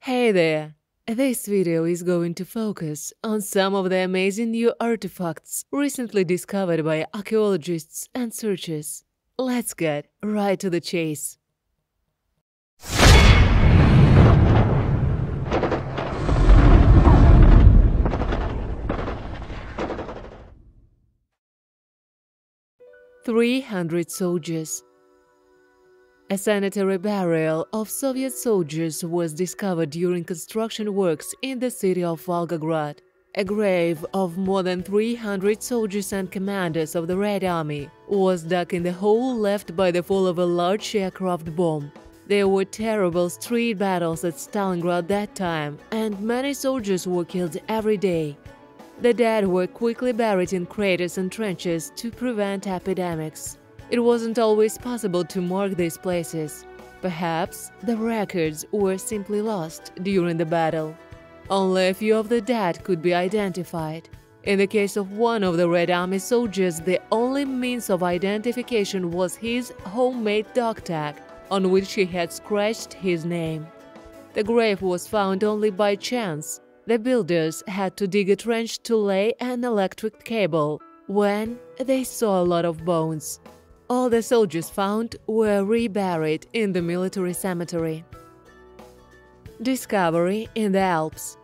Hey there! This video is going to focus on some of the amazing new artifacts recently discovered by archaeologists and searchers. Let's get right to the chase. "300 soldiers." A sanitary burial of Soviet soldiers was discovered during construction works in the city of Volgograd. A grave of more than 300 soldiers and commanders of the Red Army was dug in the hole left by the fall of a large aircraft bomb. There were terrible street battles at Stalingrad that time, and many soldiers were killed every day. The dead were quickly buried in craters and trenches to prevent epidemics. It wasn't always possible to mark these places. Perhaps the records were simply lost during the battle. Only a few of the dead could be identified. In the case of one of the Red Army soldiers, the only means of identification was his homemade dog tag, on which he had scratched his name. The grave was found only by chance. The builders had to dig a trench to lay an electric cable when they saw a lot of bones. All the soldiers found were reburied in the military cemetery. Discovery in the Alps.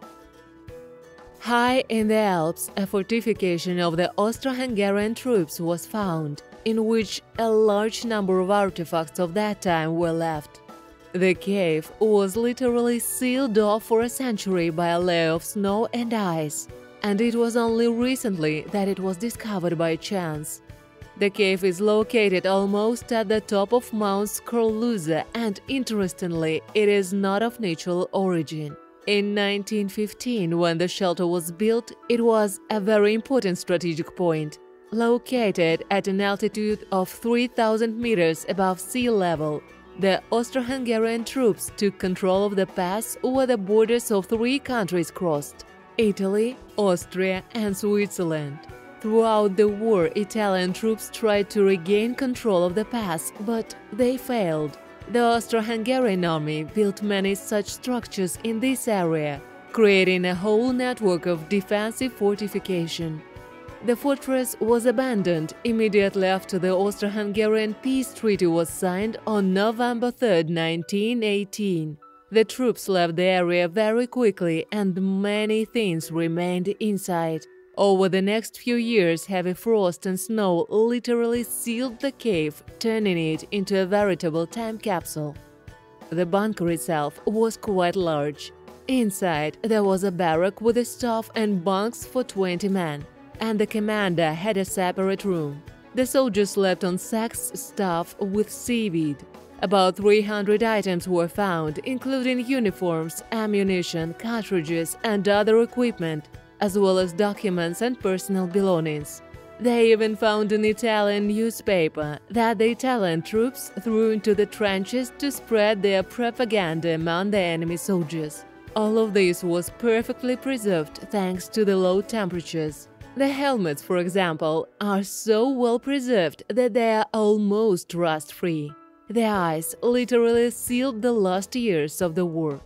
High in the Alps, a fortification of the Austro-Hungarian troops was found, in which a large number of artifacts of that time were left. The cave was literally sealed off for a century by a layer of snow and ice, and it was only recently that it was discovered by chance. The cave is located almost at the top of Mount Skorluza, and interestingly, it is not of natural origin. In 1915, when the shelter was built, it was a very important strategic point. Located at an altitude of 3,000 meters above sea level, the Austro-Hungarian troops took control of the pass where the borders of three countries crossed: Italy, Austria, and Switzerland. Throughout the war, Italian troops tried to regain control of the pass, but they failed. The Austro-Hungarian army built many such structures in this area, creating a whole network of defensive fortification. The fortress was abandoned immediately after the Austro-Hungarian peace treaty was signed on November 3, 1918. The troops left the area very quickly, and many things remained inside. Over the next few years, heavy frost and snow literally sealed the cave, turning it into a veritable time capsule. The bunker itself was quite large. Inside, there was a barrack with a staff and bunks for 20 men, and the commander had a separate room. The soldiers slept on sacks stuffed with seaweed. About 300 items were found, including uniforms, ammunition, cartridges, and other equipment, as well as documents and personal belongings. They even found an Italian newspaper that the Italian troops threw into the trenches to spread their propaganda among the enemy soldiers. All of this was perfectly preserved thanks to the low temperatures. The helmets, for example, are so well preserved that they are almost rust-free. The ice literally sealed the last years of the war.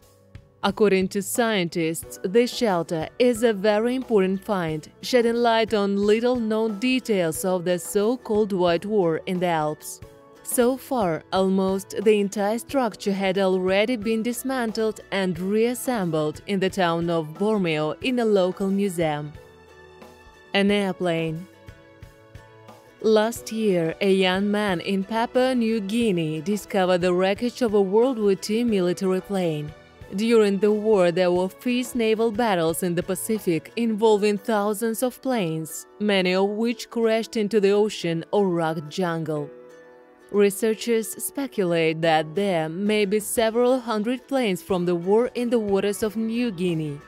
According to scientists, this shelter is a very important find, shedding light on little-known details of the so-called White War in the Alps. So far, almost the entire structure had already been dismantled and reassembled in the town of Bormio in a local museum. An airplane. Last year, a young man in Papua New Guinea discovered the wreckage of a World War II military plane. During the war, there were fierce naval battles in the Pacific involving thousands of planes, many of which crashed into the ocean or rugged jungle. Researchers speculate that there may be several hundred planes from the war in the waters of New Guinea.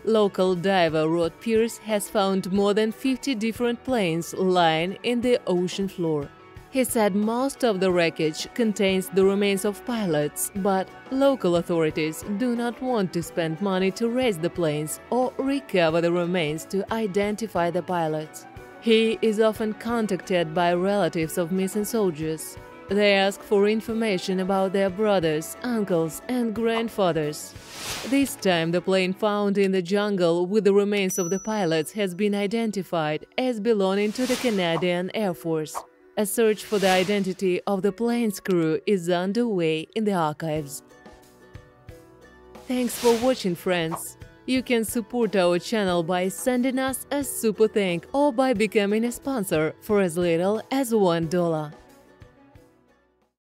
Local diver Rod Pierce has found more than 50 different planes lying in the ocean floor. He said most of the wreckage contains the remains of pilots, but local authorities do not want to spend money to raise the planes or recover the remains to identify the pilots. He is often contacted by relatives of missing soldiers. They ask for information about their brothers, uncles, and grandfathers. This time, the plane found in the jungle with the remains of the pilots has been identified as belonging to the Canadian Air Force. A search for the identity of the plane's crew is underway in the archives. Thanks for watching, friends. You can support our channel by sending us a super thank or by becoming a sponsor for as little as $1.